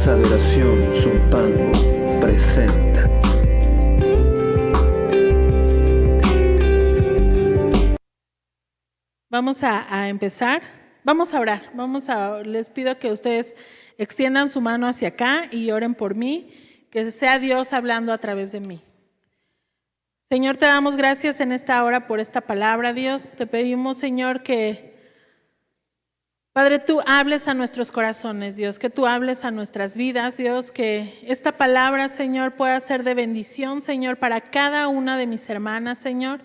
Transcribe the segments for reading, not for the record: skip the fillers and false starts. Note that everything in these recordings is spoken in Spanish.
Casa de Oración Zumpango presenta. Vamos a empezar. Vamos a orar. Les pido que ustedes extiendan su mano hacia acá y oren por mí, que sea Dios hablando a través de mí. Señor, te damos gracias en esta hora por esta palabra, Dios. Te pedimos, Señor, que, Padre, tú hables a nuestros corazones, Dios, que tú hables a nuestras vidas, Dios, que esta palabra, Señor, pueda ser de bendición, Señor, para cada una de mis hermanas, Señor.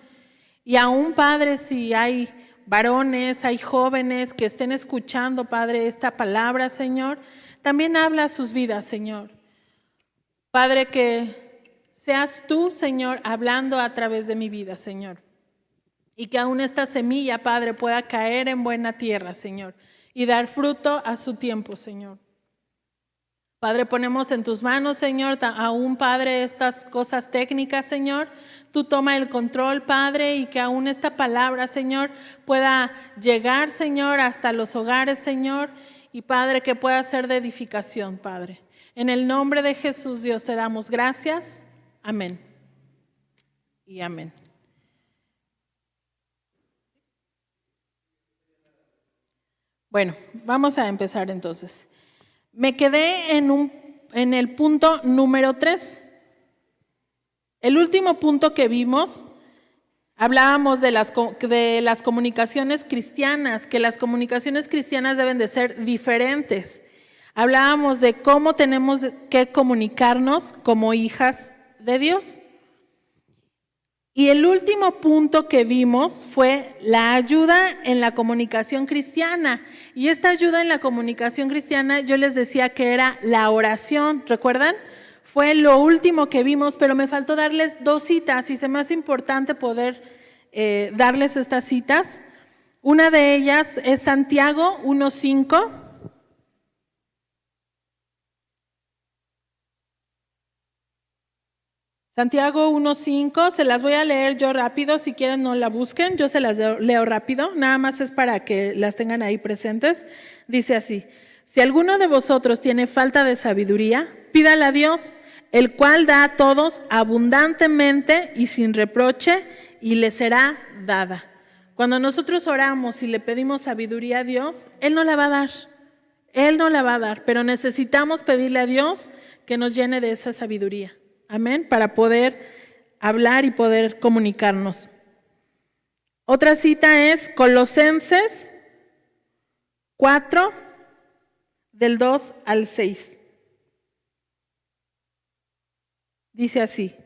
Y aún, Padre, si hay varones, hay jóvenes que estén escuchando, Padre, esta palabra, Señor, también habla a sus vidas, Señor. Padre, que seas tú, Señor, hablando a través de mi vida, Señor. Y que aún esta semilla, Padre, pueda caer en buena tierra, Señor, y dar fruto a su tiempo, Señor. Padre, ponemos en tus manos, Señor, aún, Padre, estas cosas técnicas, Señor. Tú toma el control, Padre, y que aún esta palabra, Señor, pueda llegar, Señor, hasta los hogares, Señor. Y, Padre, que pueda ser de edificación, Padre. En el nombre de Jesús, Dios, te damos gracias. Amén. Y amén. Bueno, vamos a empezar entonces. Me quedé en el punto número 3. El último punto que vimos, hablábamos de las comunicaciones cristianas, que las comunicaciones cristianas deben de ser diferentes. Hablábamos de cómo tenemos que comunicarnos como hijas de Dios. Y el último punto que vimos fue la ayuda en la comunicación cristiana. Y esta ayuda en la comunicación cristiana, yo les decía que era la oración, ¿recuerdan? Fue lo último que vimos, pero me faltó darles 2 citas y se me hace importante poder darles estas citas. Una de ellas es Santiago 1:5. Santiago 1:5, se las voy a leer yo rápido, si quieren no la busquen, yo se las leo rápido, nada más es para que las tengan ahí presentes. Dice así: si alguno de vosotros tiene falta de sabiduría, pídala a Dios, el cual da a todos abundantemente y sin reproche, y le será dada. Cuando nosotros oramos y le pedimos sabiduría a Dios, Él no la va a dar. Él no la va a dar, pero necesitamos pedirle a Dios que nos llene de esa sabiduría. Amén, para poder hablar y poder comunicarnos. Otra cita es Colosenses 4, del 2 al 6. Dice así: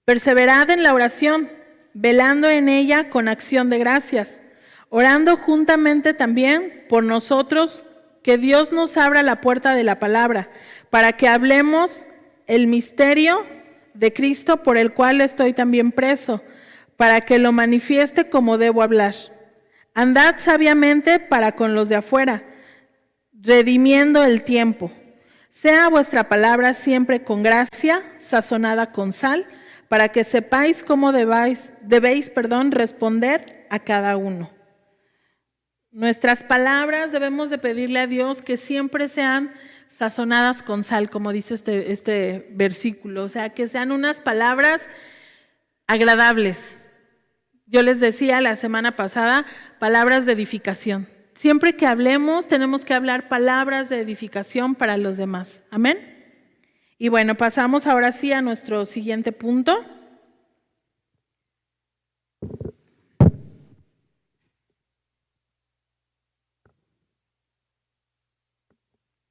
perseverad en la oración, velando en ella con acción de gracias, orando juntamente también por nosotros, que Dios nos abra la puerta de la palabra, para que hablemos el misterio de Cristo, por el cual estoy también preso, para que lo manifieste como debo hablar. Andad sabiamente para con los de afuera, redimiendo el tiempo. Sea vuestra palabra siempre con gracia, sazonada con sal, para que sepáis cómo debéis responder a cada uno. Nuestras palabras debemos de pedirle a Dios que siempre sean sazonadas con sal, como dice este versículo, o sea, que sean unas palabras agradables. Yo les decía la semana pasada, palabras de edificación. Siempre que hablemos, tenemos que hablar palabras de edificación para los demás. Amén. Y bueno, pasamos ahora sí a nuestro siguiente punto.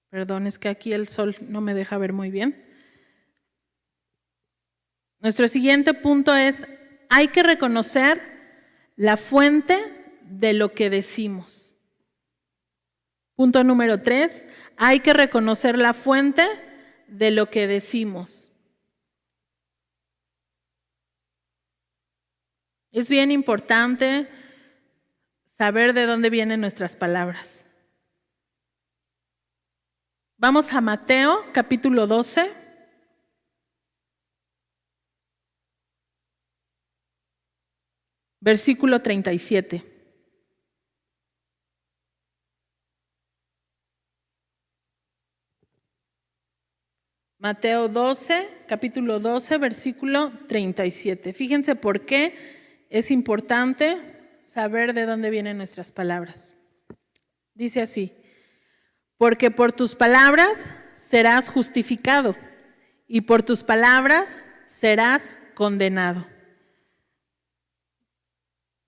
Perdón, es que aquí el sol no me deja ver muy bien. Nuestro siguiente punto es: hay que reconocer la fuente de lo que decimos. Punto número 3, hay que reconocer la fuente de lo que decimos. Es bien importante saber de dónde vienen nuestras palabras. Vamos a Mateo, capítulo 12. Versículo 37. Mateo 12, capítulo 12, versículo 37. Fíjense por qué es importante saber de dónde vienen nuestras palabras. Dice así: porque por tus palabras serás justificado y por tus palabras serás condenado.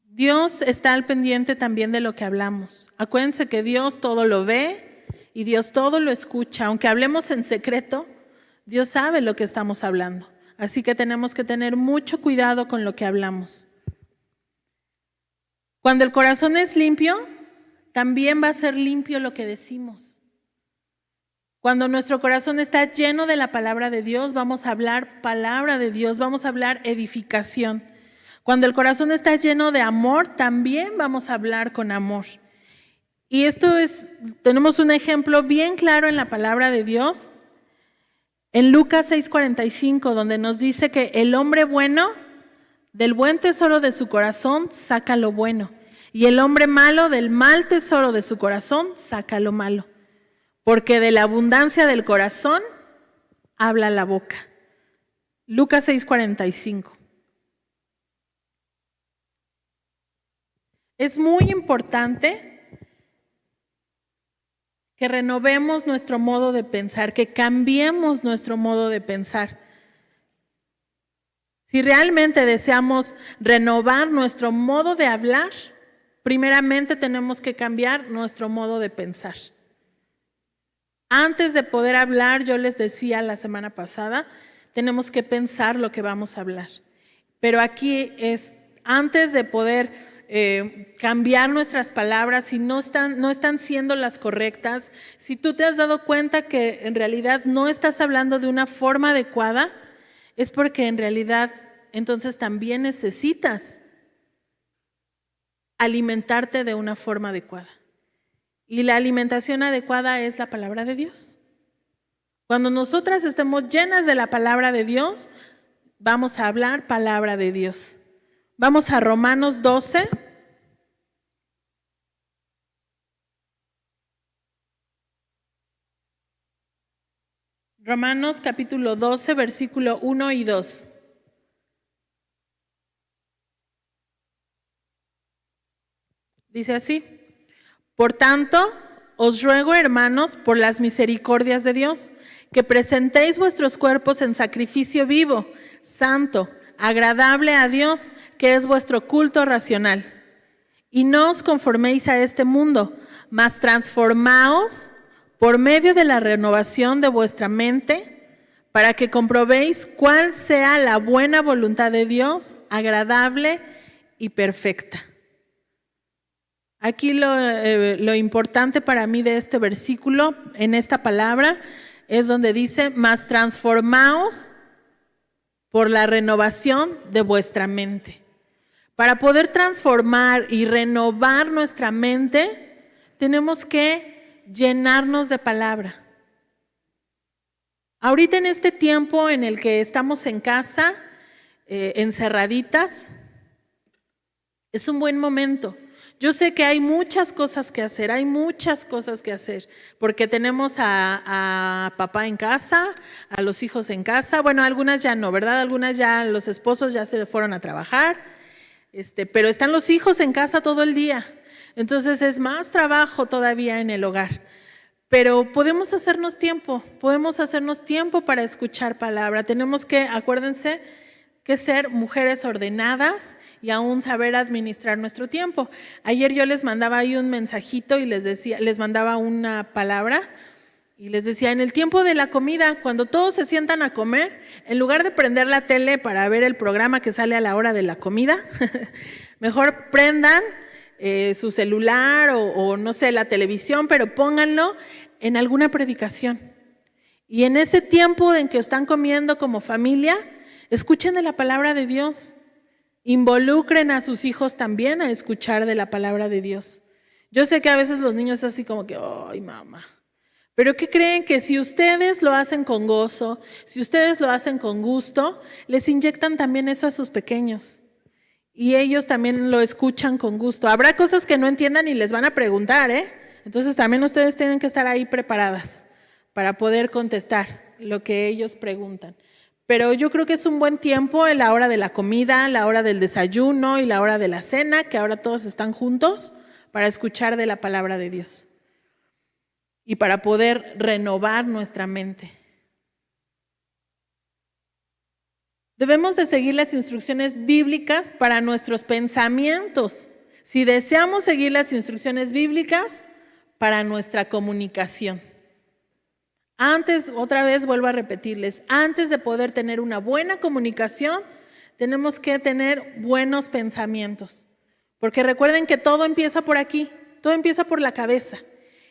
Dios está al pendiente también de lo que hablamos. Acuérdense que Dios todo lo ve y Dios todo lo escucha. Aunque hablemos en secreto, Dios sabe lo que estamos hablando. Así que tenemos que tener mucho cuidado con lo que hablamos. Cuando el corazón es limpio, también va a ser limpio lo que decimos. Cuando nuestro corazón está lleno de la palabra de Dios, vamos a hablar palabra de Dios, vamos a hablar edificación. Cuando el corazón está lleno de amor, también vamos a hablar con amor. Y tenemos un ejemplo bien claro en la palabra de Dios, en Lucas 6:45, donde nos dice que el hombre bueno, del buen tesoro de su corazón, saca lo bueno. Y el hombre malo, del mal tesoro de su corazón, saca lo malo. Porque de la abundancia del corazón, habla la boca. Lucas 6:45. Es muy importante que renovemos nuestro modo de pensar, que cambiemos nuestro modo de pensar. Si realmente deseamos renovar nuestro modo de hablar, primeramente tenemos que cambiar nuestro modo de pensar. Antes de poder hablar, yo les decía la semana pasada, tenemos que pensar lo que vamos a hablar. Pero aquí es antes de poder cambiar nuestras palabras, si no están siendo las correctas, si tú te has dado cuenta que en realidad no estás hablando de una forma adecuada, es porque en realidad entonces también necesitas alimentarte de una forma adecuada. Y la alimentación adecuada es la palabra de Dios. Cuando nosotras estemos llenas de la palabra de Dios, vamos a hablar palabra de Dios. Vamos a Romanos 12. Romanos capítulo 12, versículo 1 y 2. Dice así: por tanto, os ruego, hermanos, por las misericordias de Dios, que presentéis vuestros cuerpos en sacrificio vivo, santo, agradable a Dios, que es vuestro culto racional. Y no os conforméis a este mundo, mas transformaos por medio de la renovación de vuestra mente, para que comprobéis cuál sea la buena voluntad de Dios, agradable y perfecta. Aquí lo importante para mí de este versículo, en esta palabra, es donde dice, mas transformaos por la renovación de vuestra mente. Para poder transformar y renovar nuestra mente, tenemos que llenarnos de palabra. Ahorita en este tiempo en el que estamos en casa, encerraditas, es un buen momento. Yo sé que hay muchas cosas que hacer, porque tenemos a papá en casa, a los hijos en casa, bueno, algunas ya no, ¿verdad? Algunas ya, los esposos ya se fueron a trabajar, pero están los hijos en casa todo el día, entonces es más trabajo todavía en el hogar. Pero podemos hacernos tiempo para escuchar palabra. Tenemos que, acuérdense, que ser mujeres ordenadas y aún saber administrar nuestro tiempo. Ayer yo les mandaba ahí un mensajito y les mandaba una palabra y les decía, en el tiempo de la comida, cuando todos se sientan a comer, en lugar de prender la tele para ver el programa que sale a la hora de la comida, mejor prendan su celular o no sé, la televisión, pero pónganlo en alguna predicación. Y en ese tiempo en que están comiendo como familia, escuchen de la palabra de Dios. Involucren a sus hijos también a escuchar de la palabra de Dios. Yo sé que a veces los niños así como que, ¡ay, mamá! Pero ¿qué creen? Que si ustedes lo hacen con gozo, si ustedes lo hacen con gusto, les inyectan también eso a sus pequeños. Y ellos también lo escuchan con gusto. Habrá cosas que no entiendan y les van a preguntar, Entonces también ustedes tienen que estar ahí preparadas para poder contestar. lo que ellos preguntan. Pero yo creo que es un buen tiempo en la hora de la comida, la hora del desayuno y la hora de la cena, que ahora todos están juntos para escuchar de la palabra de Dios y para poder renovar nuestra mente. Debemos de seguir las instrucciones bíblicas para nuestros pensamientos. Si deseamos seguir las instrucciones bíblicas para nuestra comunicación. Antes, otra vez vuelvo a repetirles, antes de poder tener una buena comunicación, tenemos que tener buenos pensamientos. Porque recuerden que todo empieza por aquí, todo empieza por la cabeza.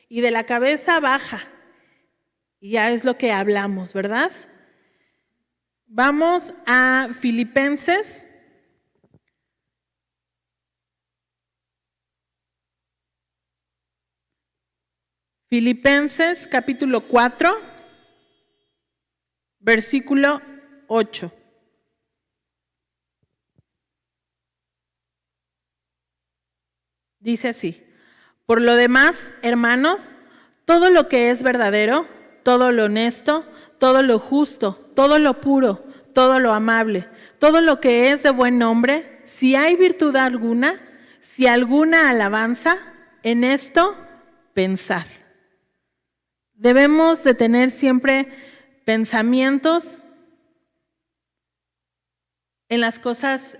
Y de la cabeza baja. Y ya es lo que hablamos, ¿verdad? Vamos a Filipenses. Filipenses capítulo 4, versículo 8. Dice así: por lo demás, hermanos, todo lo que es verdadero, todo lo honesto, todo lo justo, todo lo puro, todo lo amable, todo lo que es de buen nombre, si hay virtud alguna, si alguna alabanza, en esto pensad. Debemos de tener siempre pensamientos en las cosas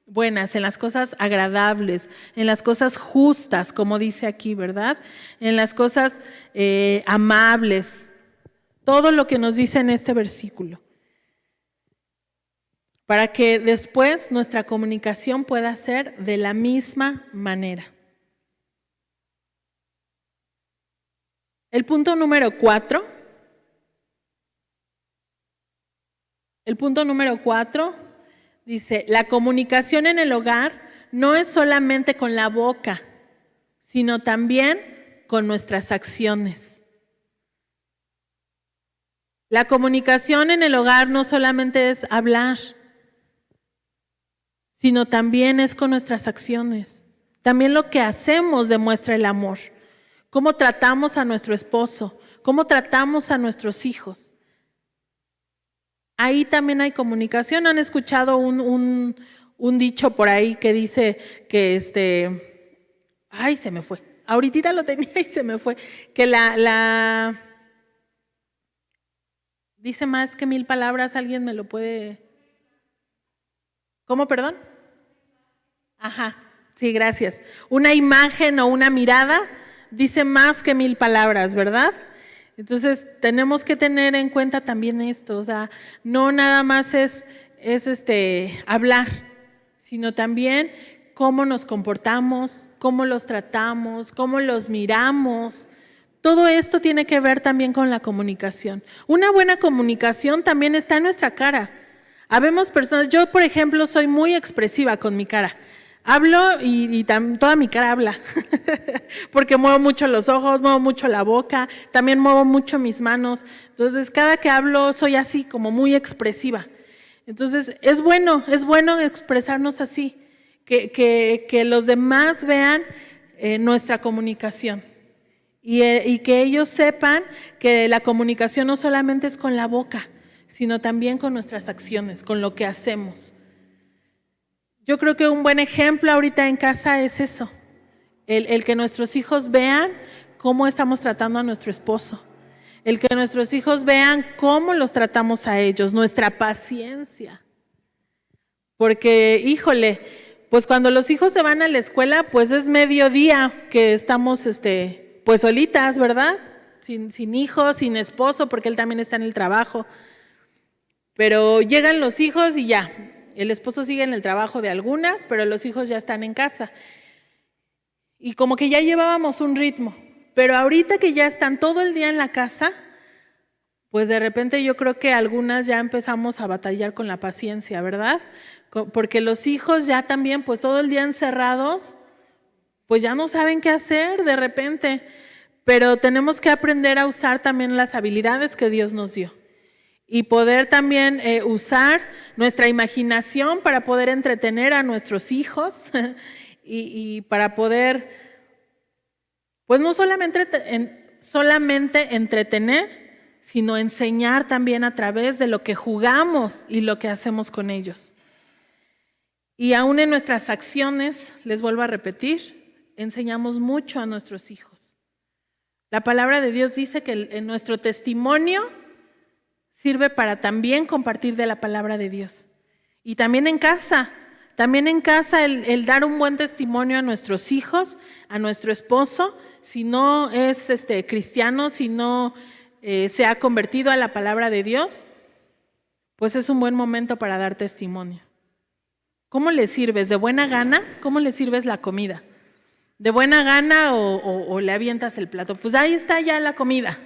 buenas, en las cosas agradables, en las cosas justas, como dice aquí, ¿verdad? En las cosas amables. Todo lo que nos dice en este versículo. Para que después nuestra comunicación pueda ser de la misma manera. El punto número 4. El punto número 4 dice, la comunicación en el hogar no es solamente con la boca, sino también con nuestras acciones. La comunicación en el hogar no solamente es hablar, sino también es con nuestras acciones. También lo que hacemos demuestra el amor. Cómo tratamos a nuestro esposo, cómo tratamos a nuestros hijos. Ahí también hay comunicación. ¿Han escuchado un dicho por ahí que dice que ay, se me fue. Ahorita lo tenía y se me fue. Que dice más que 1000 palabras, ¿alguien me lo puede? ¿Cómo, perdón? Ajá, sí, gracias. Una imagen o una mirada dice más que 1000 palabras, ¿verdad? Entonces, tenemos que tener en cuenta también esto, o sea, no nada más es hablar, sino también cómo nos comportamos, cómo los tratamos, cómo los miramos. Todo esto tiene que ver también con la comunicación. Una buena comunicación también está en nuestra cara. Habemos personas, yo por ejemplo soy muy expresiva con mi cara. Hablo y toda mi cara habla, porque muevo mucho los ojos, muevo mucho la boca, también muevo mucho mis manos. Entonces, cada que hablo soy así, como muy expresiva. Entonces, es bueno expresarnos así, que los demás vean nuestra comunicación y que ellos sepan que la comunicación no solamente es con la boca, sino también con nuestras acciones, con lo que hacemos. Yo creo que un buen ejemplo ahorita en casa es eso, el que nuestros hijos vean cómo estamos tratando a nuestro esposo, el que nuestros hijos vean cómo los tratamos a ellos, nuestra paciencia. Porque, híjole, pues cuando los hijos se van a la escuela, pues es mediodía que estamos pues solitas, ¿verdad? Sin hijos, sin esposo, porque él también está en el trabajo. Pero llegan los hijos y ya. El esposo sigue en el trabajo de algunas, pero los hijos ya están en casa. Y como que ya llevábamos un ritmo. Pero ahorita que ya están todo el día en la casa, pues de repente yo creo que algunas ya empezamos a batallar con la paciencia, ¿verdad? Porque los hijos ya también, pues todo el día encerrados, pues ya no saben qué hacer de repente. Pero tenemos que aprender a usar también las habilidades que Dios nos dio. Y poder también usar nuestra imaginación para poder entretener a nuestros hijos y para poder, pues no solamente entretener, sino enseñar también a través de lo que jugamos y lo que hacemos con ellos. Y aún en nuestras acciones, les vuelvo a repetir, enseñamos mucho a nuestros hijos. La palabra de Dios dice que en nuestro testimonio sirve para también compartir de la palabra de Dios. Y también en casa el dar un buen testimonio a nuestros hijos, a nuestro esposo, si no es cristiano, si no se ha convertido a la palabra de Dios, pues es un buen momento para dar testimonio. ¿Cómo le sirves? ¿De buena gana? ¿Cómo le sirves la comida? ¿De buena gana o le avientas el plato? Pues ahí está ya la comida,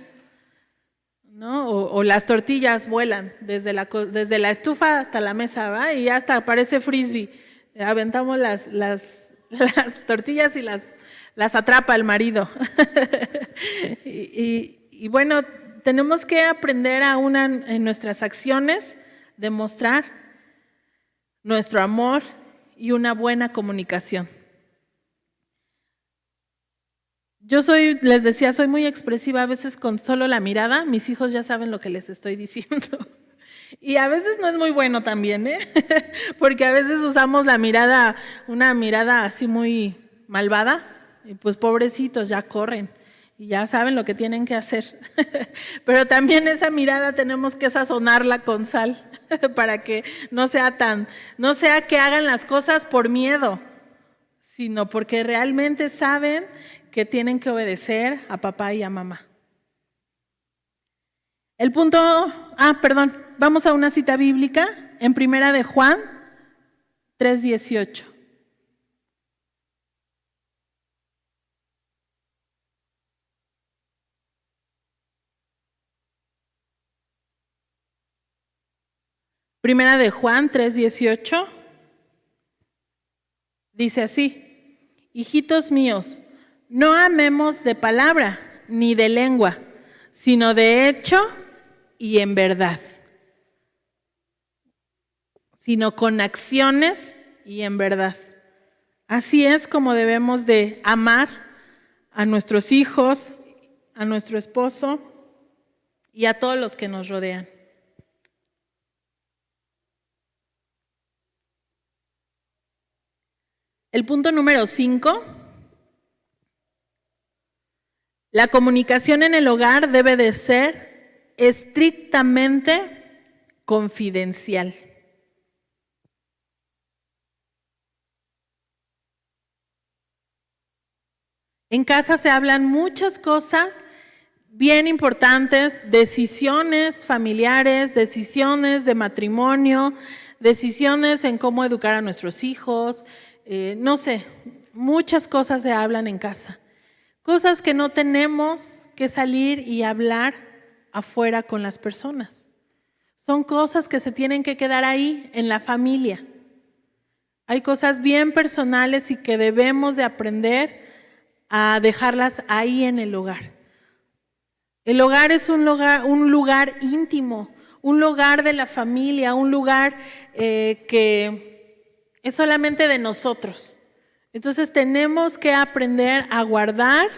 ¿no? O las tortillas vuelan desde la estufa hasta la mesa, ¿va? Y ya hasta parece frisbee. Aventamos las tortillas y las atrapa el marido. y bueno, tenemos que aprender aún en nuestras acciones, demostrar nuestro amor y una buena comunicación. Yo les decía, soy muy expresiva a veces con solo la mirada. Mis hijos ya saben lo que les estoy diciendo. Y a veces no es muy bueno también, porque a veces usamos la mirada, una mirada así muy malvada, y pues pobrecitos ya corren y ya saben lo que tienen que hacer. Pero también esa mirada tenemos que sazonarla con sal para que no sea que hagan las cosas por miedo, sino porque realmente saben que tienen que obedecer a papá y a mamá. Vamos a una cita bíblica en 1 de Juan 3:18. Primera de Juan 3:18 dice así: hijitos míos, no amemos de palabra ni de lengua, sino de hecho y en verdad, sino con acciones y en verdad. Así es como debemos de amar a nuestros hijos, a nuestro esposo y a todos los que nos rodean. El punto número 5, la comunicación en el hogar debe de ser estrictamente confidencial. En casa se hablan muchas cosas bien importantes, decisiones familiares, decisiones de matrimonio, decisiones en cómo educar a nuestros hijos, muchas cosas se hablan en casa. Cosas que no tenemos que salir y hablar afuera con las personas. Son cosas que se tienen que quedar ahí en la familia. Hay cosas bien personales y que debemos de aprender a dejarlas ahí en el hogar. El hogar es un lugar íntimo, un lugar de la familia, un lugar que es solamente de nosotros. Entonces tenemos que aprender a guardar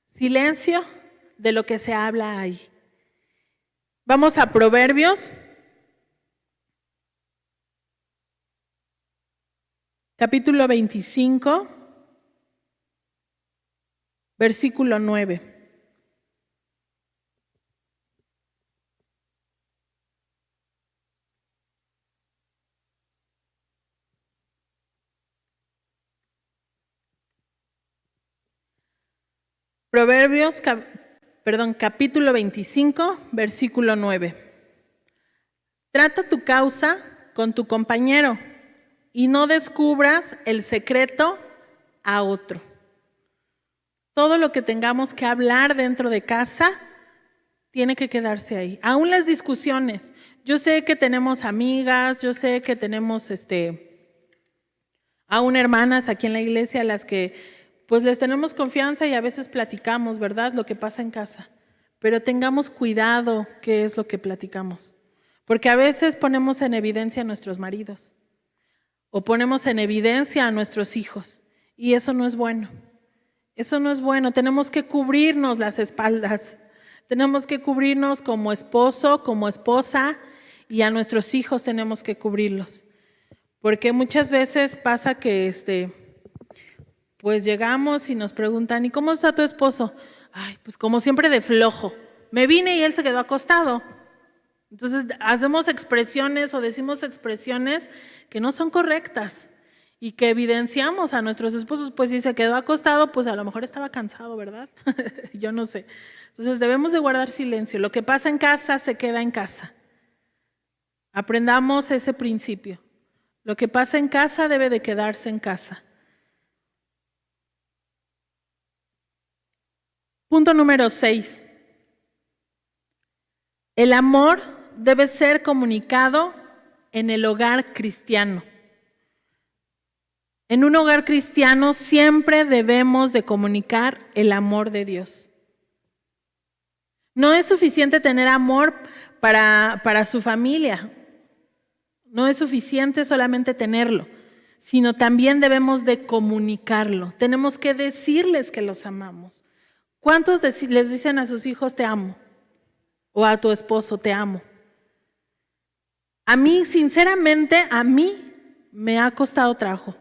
silencio de lo que se habla ahí. Vamos a Proverbios, capítulo 25, versículo 9. Capítulo 25, versículo 9. Trata tu causa con tu compañero y no descubras el secreto a otro. Todo lo que tengamos que hablar dentro de casa tiene que quedarse ahí. Aún las discusiones. Yo sé que tenemos amigas, yo sé que tenemos aún hermanas aquí en la iglesia a las que pues les tenemos confianza y a veces platicamos, ¿verdad? Lo que pasa en casa. Pero tengamos cuidado qué es lo que platicamos. Porque a veces ponemos en evidencia a nuestros maridos o ponemos en evidencia a nuestros hijos y eso no es bueno. Eso no es bueno. Tenemos que cubrirnos las espaldas. Tenemos que cubrirnos como esposo, como esposa, y a nuestros hijos tenemos que cubrirlos. Porque muchas veces pasa que pues llegamos y nos preguntan, ¿y cómo está tu esposo? Ay, pues como siempre de flojo. Me vine y él se quedó acostado. Entonces hacemos expresiones o decimos expresiones que no son correctas y que evidenciamos a nuestros esposos. Pues si se quedó acostado, pues a lo mejor estaba cansado, ¿verdad? Yo no sé. Entonces debemos de guardar silencio. Lo que pasa en casa se queda en casa. Aprendamos ese principio. Lo que pasa en casa debe de quedarse en casa. Punto número 6. El amor debe ser comunicado en el hogar cristiano. En un hogar cristiano siempre debemos de comunicar el amor de Dios. No es suficiente tener amor para su familia. No es suficiente solamente tenerlo, sino también debemos de comunicarlo. Tenemos que decirles que los amamos. ¿Cuántos les dicen a sus hijos te amo? O a tu esposo te amo. A mí, sinceramente, me ha costado trabajo.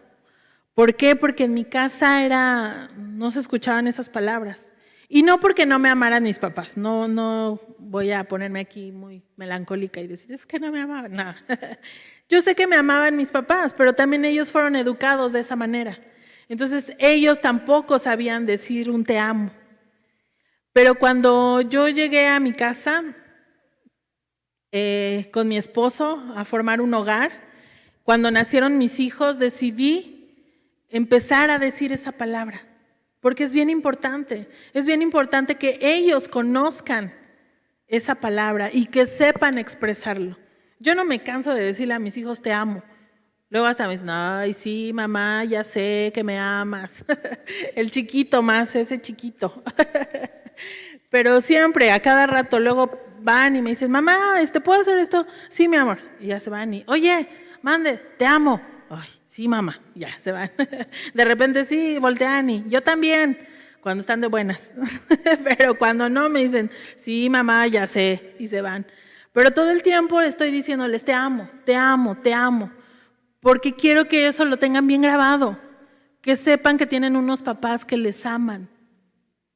¿Por qué? Porque en mi casa no se escuchaban esas palabras. Y no porque no me amaran mis papás, no voy a ponerme aquí muy melancólica y decir, es que no me amaban, no. Yo sé que me amaban mis papás, pero también ellos fueron educados de esa manera. Entonces ellos tampoco sabían decir un te amo. Pero cuando yo llegué a mi casa con mi esposo a formar un hogar, cuando nacieron mis hijos decidí empezar a decir esa palabra. Porque es bien importante que ellos conozcan esa palabra y que sepan expresarlo. Yo no me canso de decirle a mis hijos te amo. Luego hasta me dicen, ay sí mamá, ya sé que me amas. El chiquito más, ese chiquito. Pero siempre, a cada rato, luego van y me dicen, mamá, ¿puedo hacer esto? Sí, mi amor. Y ya se van y, oye, mande, te amo. Ay, sí, mamá, ya se van. De repente sí, voltean y yo también, cuando están de buenas. Pero cuando no, me dicen, sí, mamá, ya sé, y se van. Pero todo el tiempo estoy diciéndoles, te amo, te amo, te amo. Porque quiero que eso lo tengan bien grabado. Que sepan que tienen unos papás que les aman.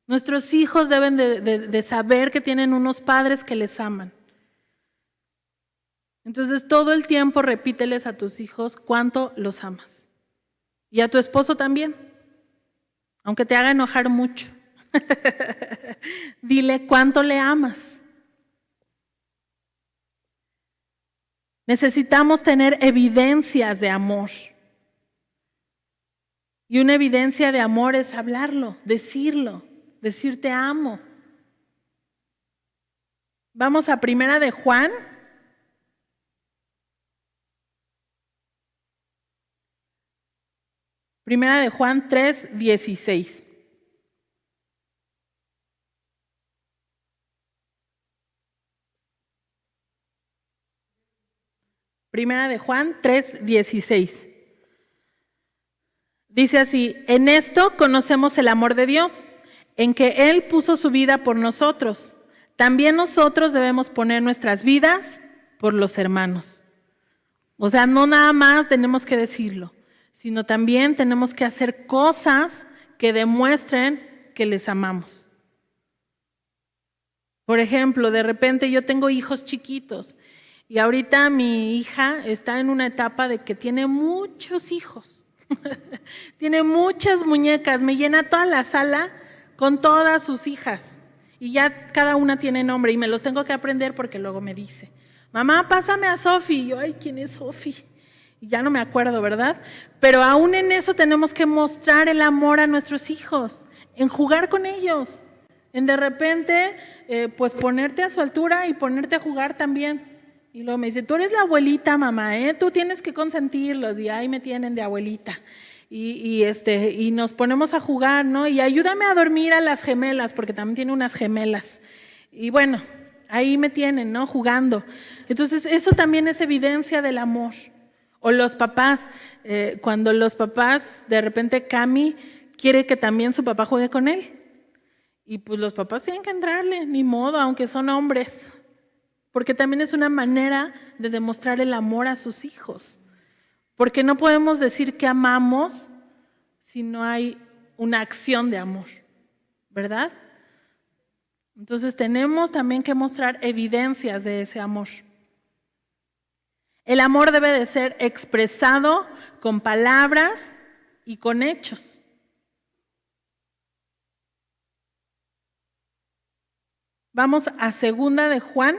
Nuestros hijos deben de saber que tienen unos padres que les aman. Entonces todo el tiempo repíteles a tus hijos cuánto los amas. Y a tu esposo también, aunque te haga enojar mucho. Dile cuánto le amas. Necesitamos tener evidencias de amor. Y una evidencia de amor es hablarlo, decirlo, decir te amo. Vamos a Primera de Juan. Primera de Juan 3:16. Primera de Juan 3:16. Dice así, en esto conocemos el amor de Dios, en que Él puso su vida por nosotros. También nosotros debemos poner nuestras vidas por los hermanos. O sea, no nada más tenemos que decirlo, sino también tenemos que hacer cosas que demuestren que les amamos. Por ejemplo, de repente yo tengo hijos chiquitos y ahorita mi hija está en una etapa de que tiene muchos hijos. Tiene muchas muñecas, me llena toda la sala con todas sus hijas y ya cada una tiene nombre y me los tengo que aprender porque luego me dice, mamá, pásame a Sofi. Y yo, ay, ¿quién es Sofi? Y ya no me acuerdo, ¿verdad? Pero aún en eso tenemos que mostrar el amor a nuestros hijos, en jugar con ellos, en de repente pues ponerte a su altura y ponerte a jugar también. Y luego me dice, tú eres la abuelita, mamá, tú tienes que consentirlos. Y ahí me tienen de abuelita. Y nos ponemos a jugar, ¿no? Y ayúdame a dormir a las gemelas, porque también tiene unas gemelas. Y bueno, ahí me tienen, ¿no? Jugando. Entonces, eso también es evidencia del amor. O los papás, cuando los papás, de repente Cami quiere que también su papá juegue con él. Y pues los papás tienen que entrarle, ni modo, aunque son hombres. Porque también es una manera de demostrar el amor a sus hijos. Porque no podemos decir que amamos si no hay una acción de amor, ¿verdad? Entonces tenemos también que mostrar evidencias de ese amor. El amor debe de ser expresado con palabras y con hechos. Vamos a 2 de Juan.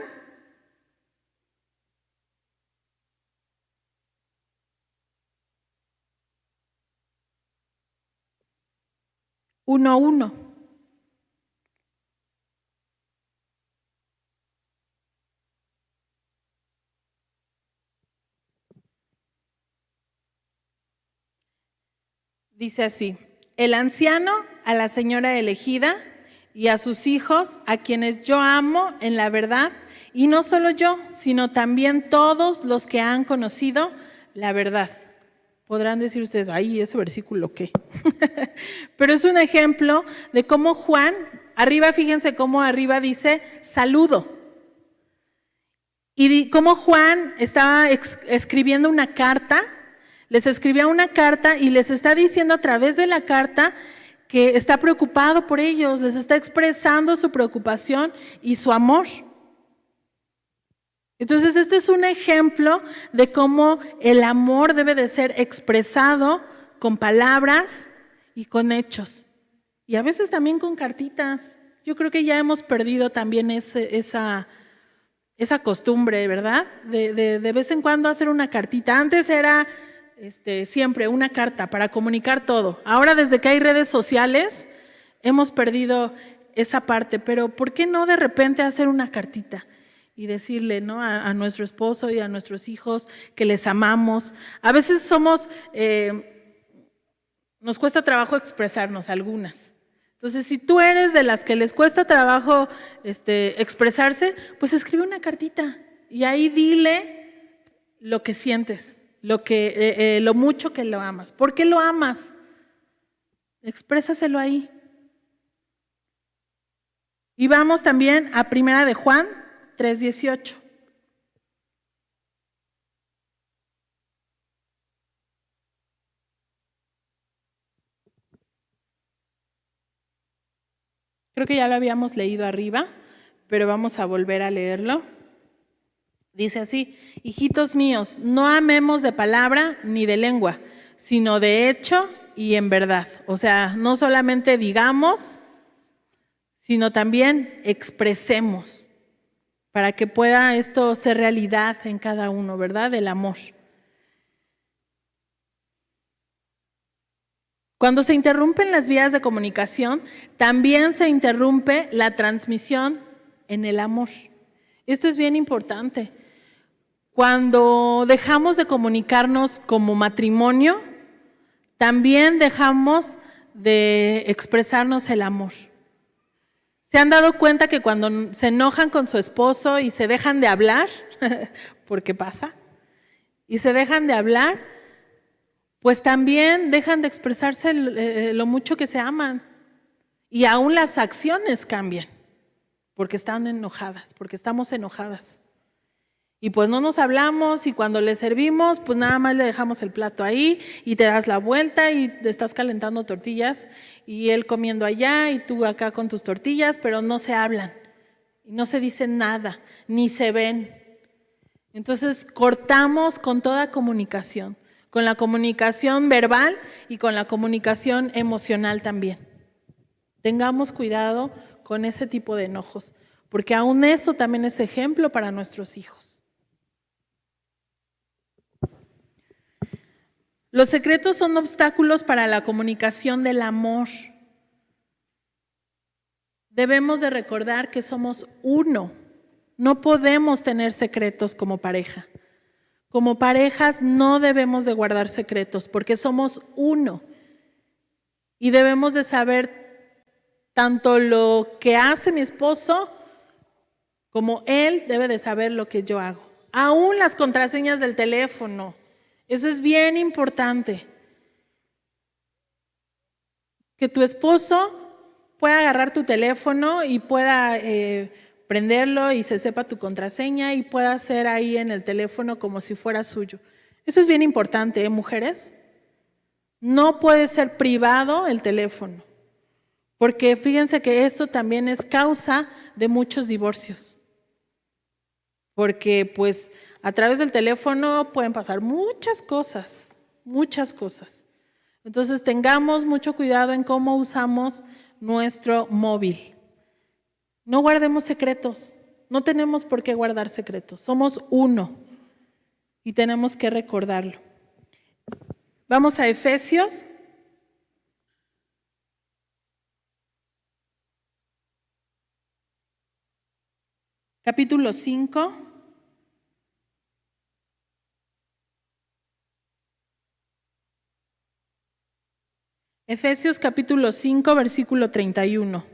Uno a uno. Dice así: el anciano a la señora elegida y a sus hijos, a quienes yo amo en la verdad, y no solo yo, sino también todos los que han conocido la verdad. Podrán decir ustedes, ay, ese versículo qué. Pero es un ejemplo de cómo Juan, arriba, fíjense cómo arriba dice saludo. Y cómo Juan estaba escribiendo una carta, les escribía una carta y les está diciendo a través de la carta que está preocupado por ellos, les está expresando su preocupación y su amor. Entonces, este es un ejemplo de cómo el amor debe de ser expresado con palabras y con hechos. Y a veces también con cartitas. Yo creo que ya hemos perdido también esa costumbre, ¿verdad? De vez en cuando hacer una cartita. Antes era siempre una carta para comunicar todo. Ahora, desde que hay redes sociales, hemos perdido esa parte. Pero ¿por qué no de repente hacer una cartita? Y decirle, ¿no?, a nuestro esposo y a nuestros hijos que les amamos. A veces nos cuesta trabajo expresarnos, algunas. Entonces, si tú eres de las que les cuesta trabajo expresarse, pues escribe una cartita y ahí dile lo que sientes, lo mucho que lo amas. ¿Por qué lo amas? Exprésaselo ahí. Y vamos también a 1 de Juan 3:18. Creo que ya lo habíamos leído arriba, pero vamos a volver a leerlo. Dice así: hijitos míos, no amemos de palabra ni de lengua, sino de hecho y en verdad. O sea, no solamente digamos, sino también expresemos, para que pueda esto ser realidad en cada uno, ¿verdad? El amor. Cuando se interrumpen las vías de comunicación, también se interrumpe la transmisión en el amor. Esto es bien importante. Cuando dejamos de comunicarnos como matrimonio, también dejamos de expresarnos el amor. ¿Se han dado cuenta que cuando se enojan con su esposo y se dejan de hablar, porque pasa, y se dejan de hablar, pues también dejan de expresarse lo mucho que se aman? Y aún las acciones cambian, porque están enojadas, porque estamos enojadas. Y pues no nos hablamos, y cuando le servimos, pues nada más le dejamos el plato ahí y te das la vuelta y te estás calentando tortillas y él comiendo allá y tú acá con tus tortillas, pero no se hablan y no se dicen nada, ni se ven. Entonces cortamos con toda comunicación, con la comunicación verbal y con la comunicación emocional también. Tengamos cuidado con ese tipo de enojos, porque aún eso también es ejemplo para nuestros hijos. Los secretos son obstáculos para la comunicación del amor. Debemos de recordar que somos uno. No podemos tener secretos como pareja. Como parejas no debemos de guardar secretos porque somos uno. Y debemos de saber tanto lo que hace mi esposo como él debe de saber lo que yo hago. Aún las contraseñas del teléfono. Eso es bien importante. Que tu esposo pueda agarrar tu teléfono y pueda prenderlo y se sepa tu contraseña y pueda hacer ahí en el teléfono como si fuera suyo. Eso es bien importante, mujeres. No puede ser privado el teléfono, porque fíjense que esto también es causa de muchos divorcios. Porque pues a través del teléfono pueden pasar muchas cosas, muchas cosas. Entonces tengamos mucho cuidado en cómo usamos nuestro móvil. No guardemos secretos, no tenemos por qué guardar secretos, somos uno y tenemos que recordarlo. Vamos a Efesios. Capítulo 5. Efesios capítulo 5, versículo 31.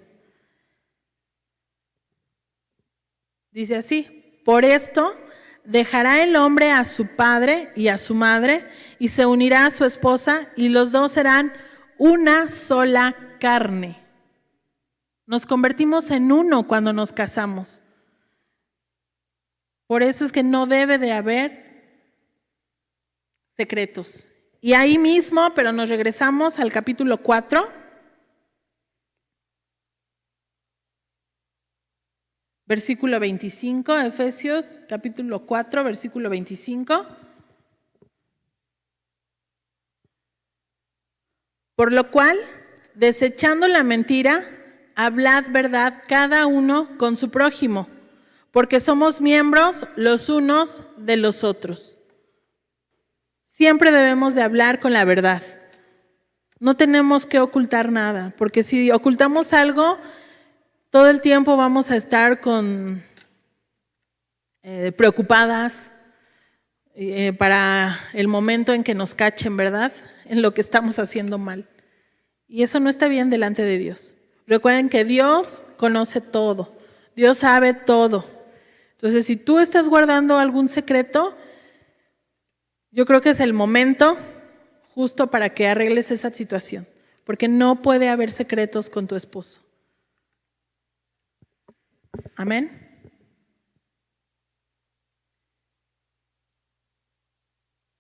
Dice así: por esto dejará el hombre a su padre y a su madre y se unirá a su esposa y los dos serán una sola carne. Nos convertimos en uno cuando nos casamos. Por eso es que no debe de haber secretos. Y ahí mismo, pero nos regresamos al capítulo 4. Versículo 25, Efesios capítulo 4, versículo 25. Por lo cual, desechando la mentira, hablad verdad cada uno con su prójimo, porque somos miembros los unos de los otros. Siempre debemos de hablar con la verdad. No tenemos que ocultar nada, porque si ocultamos algo, todo el tiempo vamos a estar preocupadas para el momento en que nos cachen, ¿verdad? En lo que estamos haciendo mal. Y eso no está bien delante de Dios. Recuerden que Dios conoce todo. Dios sabe todo. Entonces, si tú estás guardando algún secreto, yo creo que es el momento justo para que arregles esa situación. Porque no puede haber secretos con tu esposo. Amén.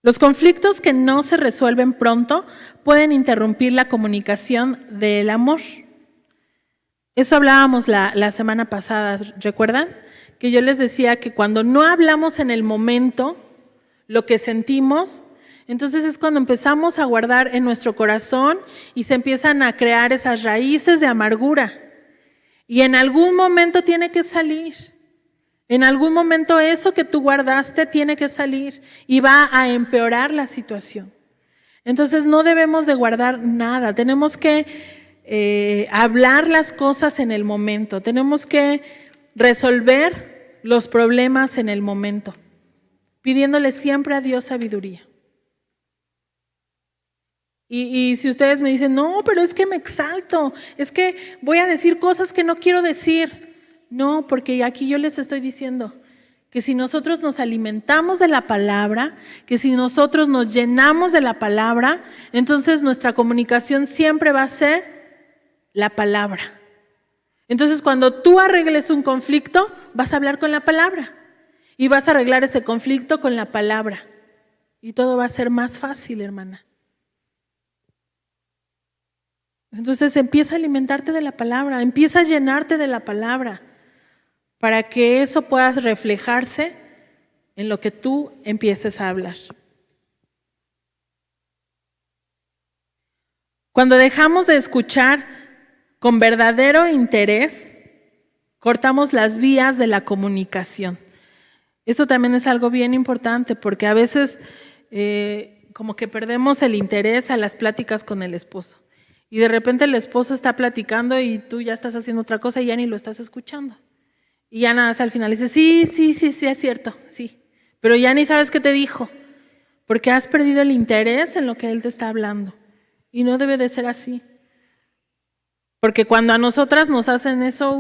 Los conflictos que no se resuelven pronto pueden interrumpir la comunicación del amor. Eso hablábamos la semana pasada, ¿recuerdan? Que yo les decía que cuando no hablamos en el momento lo que sentimos, entonces es cuando empezamos a guardar en nuestro corazón y se empiezan a crear esas raíces de amargura. Y en algún momento tiene que salir. En algún momento eso que tú guardaste tiene que salir y va a empeorar la situación. Entonces no debemos de guardar nada, tenemos que hablar las cosas en el momento, tenemos que resolver los problemas en el momento, pidiéndole siempre a Dios sabiduría. Y si ustedes me dicen, no, pero es que me exalto, es que voy a decir cosas que no quiero decir. No, porque aquí yo les estoy diciendo que si nosotros nos alimentamos de la palabra, que si nosotros nos llenamos de la palabra, entonces nuestra comunicación siempre va a ser la palabra. Entonces cuando tú arregles un conflicto, vas a hablar con la palabra y vas a arreglar ese conflicto con la palabra. Y todo va a ser más fácil, hermana. Entonces empieza a alimentarte de la palabra, empieza a llenarte de la palabra para que eso pueda reflejarse en lo que tú empieces a hablar. Cuando dejamos de escuchar con verdadero interés, cortamos las vías de la comunicación. Esto también es algo bien importante porque a veces como que perdemos el interés a las pláticas con el esposo. Y de repente el esposo está platicando y tú ya estás haciendo otra cosa y ya ni lo estás escuchando. Y ya nada más al final dices, sí, es cierto, sí. Pero ya ni sabes qué te dijo, porque has perdido el interés en lo que él te está hablando. Y no debe de ser así. Porque cuando a nosotras nos hacen eso,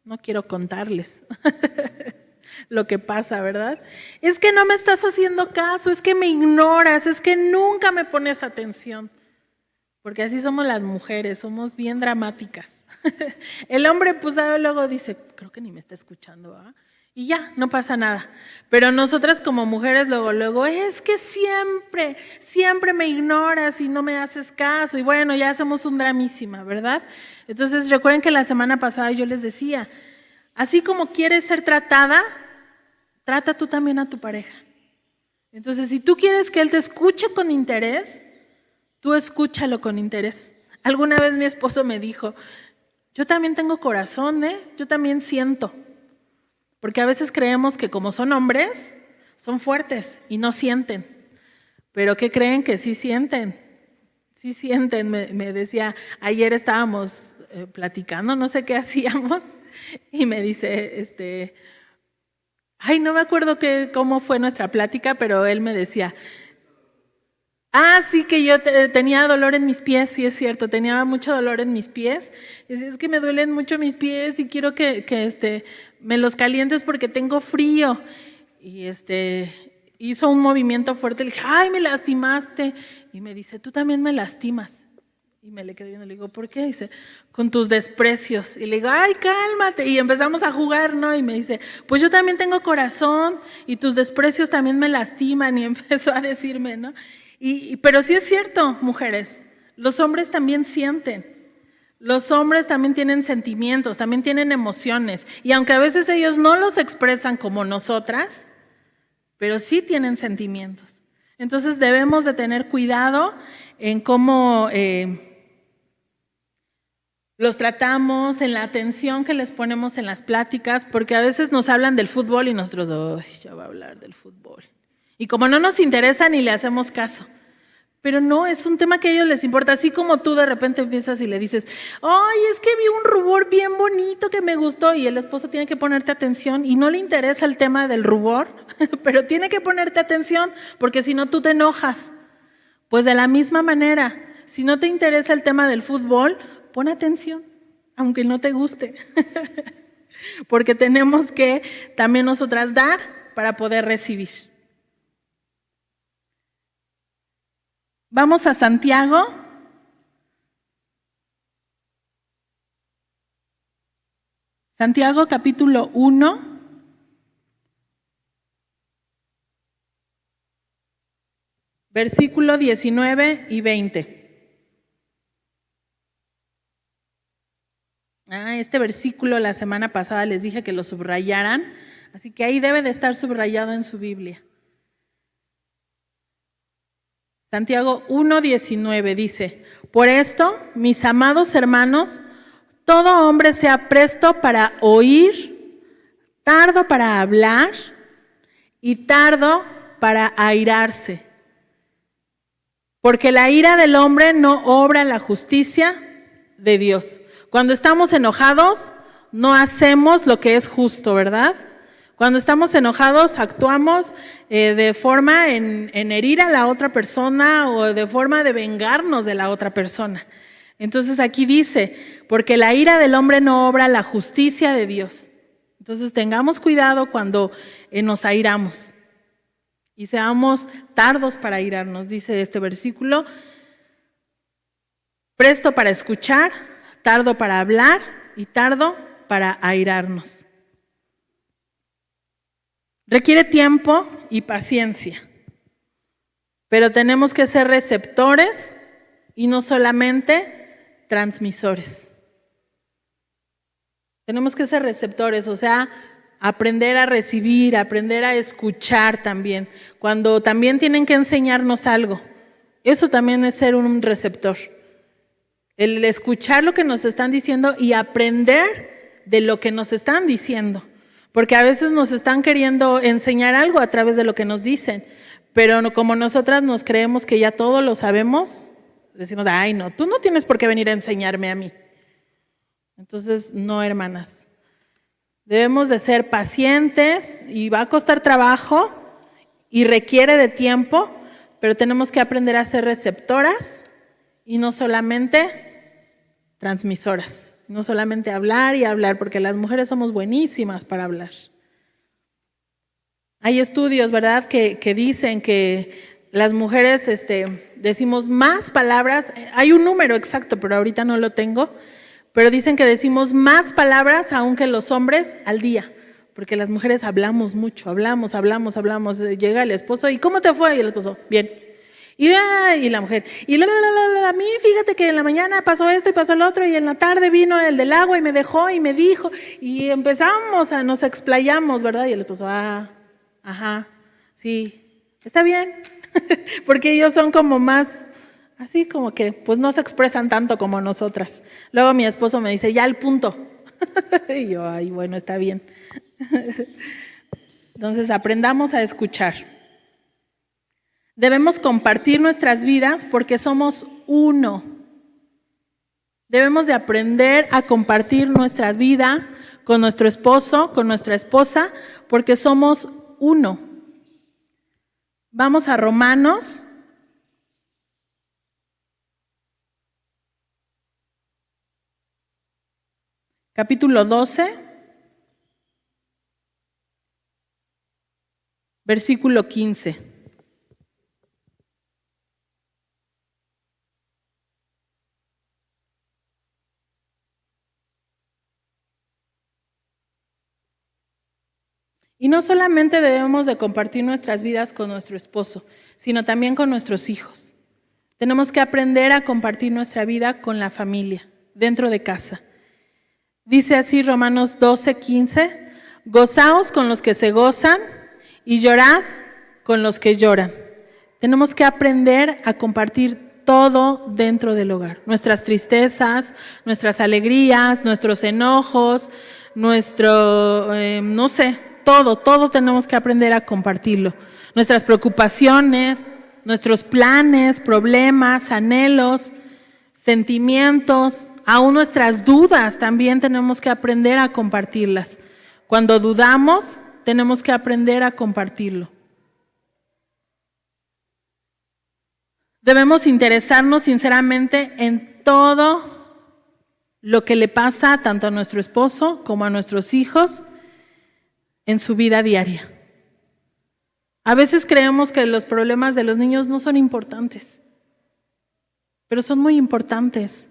no quiero contarles lo que pasa, ¿verdad? Es que no me estás haciendo caso, es que me ignoras, es que nunca me pones atención. porque así somos las mujeres, somos bien dramáticas. El hombre pues luego dice, creo que ni me está escuchando, ¿verdad? Y ya, no pasa nada. Pero nosotras como mujeres luego, es que siempre me ignoras y no me haces caso. Y bueno, ya hacemos un dramísima, ¿verdad? Entonces recuerden que la semana pasada yo les decía, así como quieres ser tratada, trata tú también a tu pareja. Entonces, si tú quieres que él te escuche con interés, tú escúchalo con interés. Alguna vez mi esposo me dijo, yo también tengo corazón, yo también siento. Porque a veces creemos que como son hombres, son fuertes y no sienten. Pero ¿qué creen? Que sí sienten. Sí sienten. Me decía, ayer estábamos platicando, no sé qué hacíamos, y me dice, no me acuerdo cómo fue nuestra plática, pero él me decía, sí, que yo tenía dolor en mis pies, sí es cierto, tenía mucho dolor en mis pies. Es que me duelen mucho mis pies y quiero que me los calientes porque tengo frío. Y hizo un movimiento fuerte, le dije, ¡ay, me lastimaste! Y me dice, tú también me lastimas. Y me le quedé viendo, le digo, ¿por qué? Dice, con tus desprecios. Y le digo, ¡ay, cálmate! Y empezamos a jugar, ¿no? Y me dice, pues yo también tengo corazón y tus desprecios también me lastiman. Y empezó a decirme, ¿no? Pero sí es cierto, mujeres, los hombres también sienten, los hombres también tienen sentimientos, también tienen emociones, y aunque a veces ellos no los expresan como nosotras, pero sí tienen sentimientos. Entonces debemos de tener cuidado en cómo los tratamos, en la atención que les ponemos en las pláticas, porque a veces nos hablan del fútbol y nosotros, ya va a hablar del fútbol. Y como no nos interesa ni le hacemos caso. Pero no, es un tema que a ellos les importa. Así como tú de repente empiezas y le dices, ¡ay, es que vi un rubor bien bonito que me gustó! Y el esposo tiene que ponerte atención y no le interesa el tema del rubor, pero tiene que ponerte atención porque si no tú te enojas. Pues de la misma manera, si no te interesa el tema del fútbol, pon atención, aunque no te guste. Porque tenemos que también nosotras dar para poder recibir. Vamos a Santiago. Santiago capítulo 1. Versículo 19 y 20. Este versículo la semana pasada les dije que lo subrayaran, así que ahí debe de estar subrayado en su Biblia. Santiago 1:19 dice, por esto, mis amados hermanos, todo hombre sea presto para oír, tardo para hablar y tardo para airarse. Porque la ira del hombre no obra la justicia de Dios. Cuando estamos enojados, no hacemos lo que es justo, ¿verdad? Cuando estamos enojados, actuamos de forma en herir a la otra persona o de forma de vengarnos de la otra persona. Entonces aquí dice, porque la ira del hombre no obra la justicia de Dios. Entonces tengamos cuidado cuando nos airamos y seamos tardos para airarnos, dice este versículo. Presto para escuchar, tardo para hablar y tardo para airarnos. Requiere tiempo y paciencia, pero tenemos que ser receptores y no solamente transmisores. Tenemos que ser receptores, o sea, aprender a recibir, aprender a escuchar también. Cuando también tienen que enseñarnos algo, eso también es ser un receptor. El escuchar lo que nos están diciendo y aprender de lo que nos están diciendo. Porque a veces nos están queriendo enseñar algo a través de lo que nos dicen, pero como nosotras nos creemos que ya todo lo sabemos, decimos, ay no, tú no tienes por qué venir a enseñarme a mí. Entonces, no, hermanas. Debemos de ser pacientes y va a costar trabajo y requiere de tiempo, pero tenemos que aprender a ser receptoras y no solamente transmisoras. No solamente hablar y hablar, porque las mujeres somos buenísimas para hablar. Hay estudios, ¿verdad?, que dicen que las mujeres decimos más palabras, hay un número exacto, pero ahorita no lo tengo, pero dicen que decimos más palabras aún que los hombres al día, porque las mujeres hablamos mucho, hablamos, llega el esposo, ¿y cómo te fue? Y el esposo, bien. Y la mujer, a mí fíjate que en la mañana pasó esto y pasó lo otro, y en la tarde vino el del agua y me dejó y me dijo, y empezamos nos explayamos, ¿verdad? Y el esposo, ajá, sí, está bien, porque ellos son como más, así como que, pues no se expresan tanto como nosotras. Luego mi esposo me dice, ya al punto, y yo, ay, bueno, está bien. Entonces aprendamos a escuchar. Debemos compartir nuestras vidas porque somos uno. Debemos de aprender a compartir nuestra vida con nuestro esposo, con nuestra esposa, porque somos uno. Vamos a Romanos. Capítulo 12. Versículo 15. Y no solamente debemos de compartir nuestras vidas con nuestro esposo, sino también con nuestros hijos. Tenemos que aprender a compartir nuestra vida con la familia, dentro de casa. Dice así Romanos 12:15, gozaos con los que se gozan y llorad con los que lloran. Tenemos que aprender a compartir todo dentro del hogar. Nuestras tristezas, nuestras alegrías, nuestros enojos, todo tenemos que aprender a compartirlo. Nuestras preocupaciones, nuestros planes, problemas, anhelos, sentimientos, aún nuestras dudas también tenemos que aprender a compartirlas. Cuando dudamos, tenemos que aprender a compartirlo. Debemos interesarnos sinceramente en todo lo que le pasa tanto a nuestro esposo como a nuestros hijos en su vida diaria. A veces creemos que los problemas de los niños no son importantes, pero son muy importantes,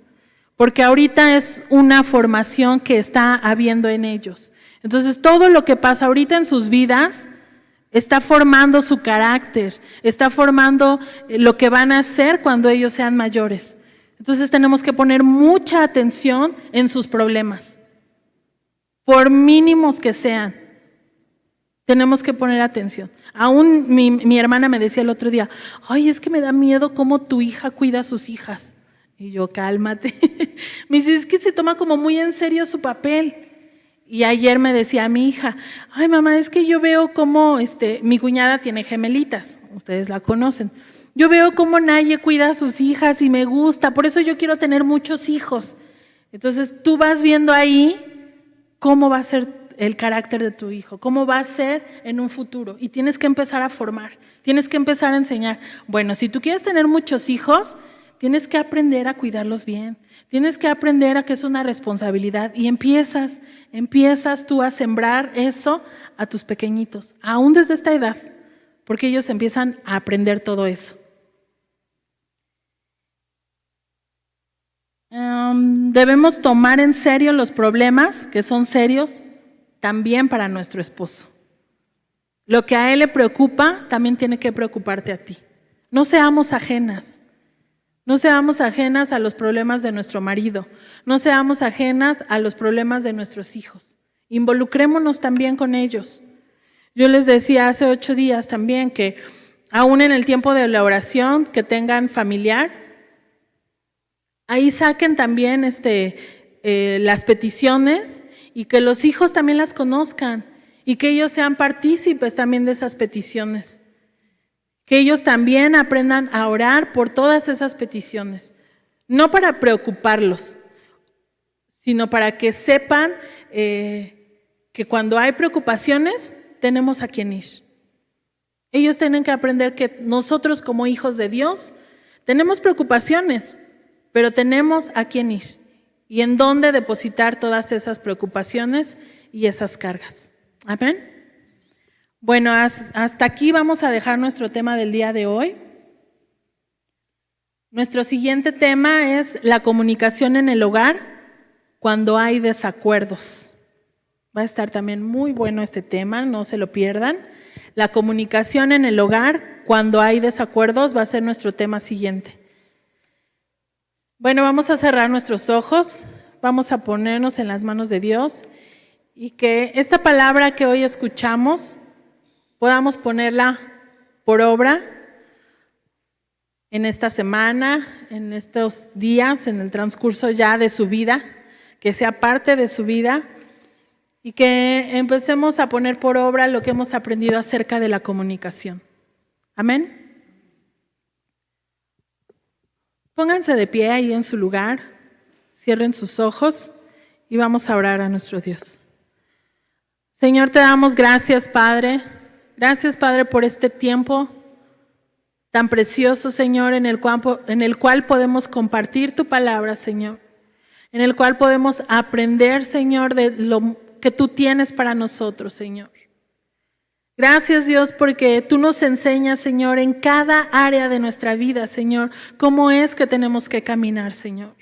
porque ahorita es una formación que está habiendo en ellos. Entonces, todo lo que pasa ahorita en sus vidas está formando su carácter, está formando lo que van a hacer cuando ellos sean mayores. Entonces, tenemos que poner mucha atención en sus problemas, por mínimos que sean. Tenemos que poner atención. Aún mi hermana me decía el otro día, ay, es que me da miedo cómo tu hija cuida a sus hijas. Y yo, cálmate. Me dice, es que se toma como muy en serio su papel. Y ayer me decía mi hija, ay mamá, es que yo veo cómo, mi cuñada tiene gemelitas, ustedes la conocen. Yo veo cómo Naye cuida a sus hijas y me gusta, por eso yo quiero tener muchos hijos. Entonces tú vas viendo ahí cómo va a ser el carácter de tu hijo, cómo va a ser en un futuro. Y tienes que empezar a formar, tienes que empezar a enseñar. Bueno, si tú quieres tener muchos hijos, tienes que aprender a cuidarlos bien. Tienes que aprender a que es una responsabilidad. Y empiezas tú a sembrar eso a tus pequeñitos, aún desde esta edad, porque ellos empiezan a aprender todo eso. Debemos tomar en serio los problemas que son serios también para nuestro esposo. Lo que a él le preocupa también tiene que preocuparte a ti. No seamos ajenas. No seamos ajenas a los problemas de nuestro marido. No seamos ajenas a los problemas de nuestros hijos. Involucrémonos también con ellos. Yo les decía hace 8 días también que aún en el tiempo de la oración que tengan familiar, ahí saquen también las peticiones y que los hijos también las conozcan y que ellos sean partícipes también de esas peticiones. Que ellos también aprendan a orar por todas esas peticiones. No para preocuparlos, sino para que sepan que cuando hay preocupaciones, tenemos a quien ir. Ellos tienen que aprender que nosotros como hijos de Dios tenemos preocupaciones, pero tenemos a quien ir y en dónde depositar todas esas preocupaciones y esas cargas. Amén. Bueno, hasta aquí vamos a dejar nuestro tema del día de hoy. Nuestro siguiente tema es la comunicación en el hogar cuando hay desacuerdos. Va a estar también muy bueno este tema, no se lo pierdan. La comunicación en el hogar cuando hay desacuerdos va a ser nuestro tema siguiente. Bueno, vamos a cerrar nuestros ojos, vamos a ponernos en las manos de Dios y que esta palabra que hoy escuchamos podamos ponerla por obra en esta semana, en estos días, en el transcurso ya de su vida, que sea parte de su vida y que empecemos a poner por obra lo que hemos aprendido acerca de la comunicación. Amén. Pónganse de pie ahí en su lugar, cierren sus ojos y vamos a orar a nuestro Dios. Señor, te damos gracias, Padre. Gracias, Padre, por este tiempo tan precioso, Señor, en el cual podemos compartir tu palabra, Señor. En el cual podemos aprender, Señor, de lo que tú tienes para nosotros, Señor. Gracias, Dios, porque tú nos enseñas, Señor, en cada área de nuestra vida, Señor, cómo es que tenemos que caminar, Señor.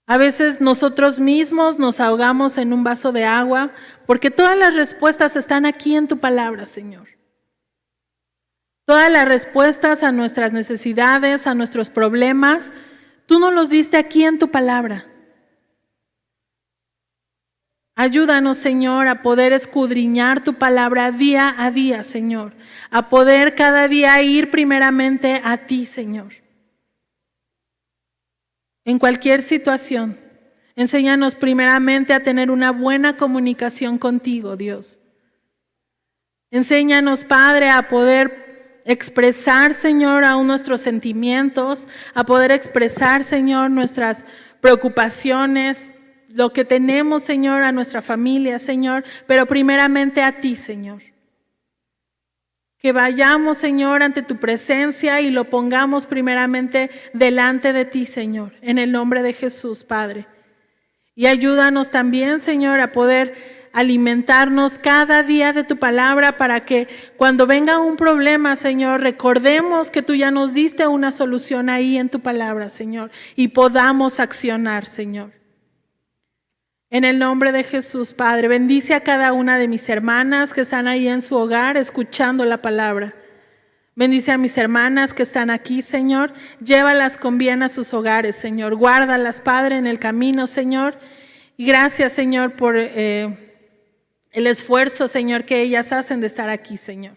A veces nosotros mismos nos ahogamos en un vaso de agua porque todas las respuestas están aquí en tu palabra, Señor. Todas las respuestas a nuestras necesidades, a nuestros problemas, tú nos los diste aquí en tu palabra. Ayúdanos, Señor, a poder escudriñar tu palabra día a día, Señor. A poder cada día ir primeramente a ti, Señor. En cualquier situación, enséñanos primeramente a tener una buena comunicación contigo, Dios. Enséñanos, Padre, a poder expresar, Señor, aún nuestros sentimientos, a poder expresar, Señor, nuestras preocupaciones, lo que tenemos, Señor, a nuestra familia, Señor, pero primeramente a ti, Señor. Que vayamos, Señor, ante tu presencia y lo pongamos primeramente delante de ti, Señor, en el nombre de Jesús, Padre. Y ayúdanos también, Señor, a poder alimentarnos cada día de tu palabra para que cuando venga un problema, Señor, recordemos que tú ya nos diste una solución ahí en tu palabra, Señor, y podamos accionar, Señor. En el nombre de Jesús, Padre, bendice a cada una de mis hermanas que están ahí en su hogar escuchando la palabra. Bendice a mis hermanas que están aquí, Señor. Llévalas con bien a sus hogares, Señor. Guárdalas, Padre, en el camino, Señor. Y gracias, Señor, por el esfuerzo, Señor, que ellas hacen de estar aquí, Señor.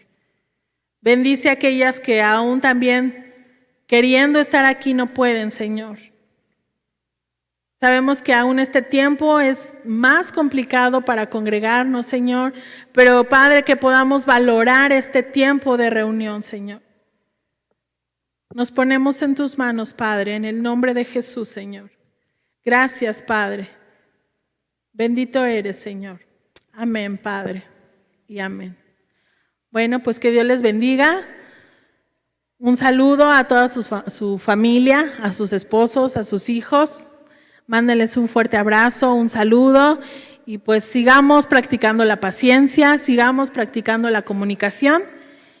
Bendice a aquellas que aún también queriendo estar aquí no pueden, Señor. Sabemos que aún este tiempo es más complicado para congregarnos, Señor, pero Padre, que podamos valorar este tiempo de reunión, Señor. Nos ponemos en tus manos, Padre, en el nombre de Jesús, Señor. Gracias, Padre. Bendito eres, Señor. Amén, Padre, y amén. Bueno, pues que Dios les bendiga. Un saludo a toda su familia, a sus esposos, a sus hijos. Mándenles un fuerte abrazo, un saludo y pues sigamos practicando la paciencia, sigamos practicando la comunicación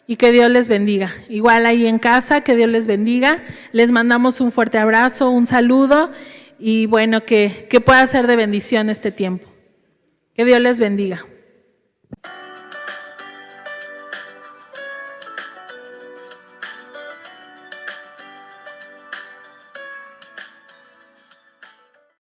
y que Dios les bendiga. Igual ahí en casa, que Dios les bendiga. Les mandamos un fuerte abrazo, un saludo y bueno, que pueda ser de bendición este tiempo. Que Dios les bendiga.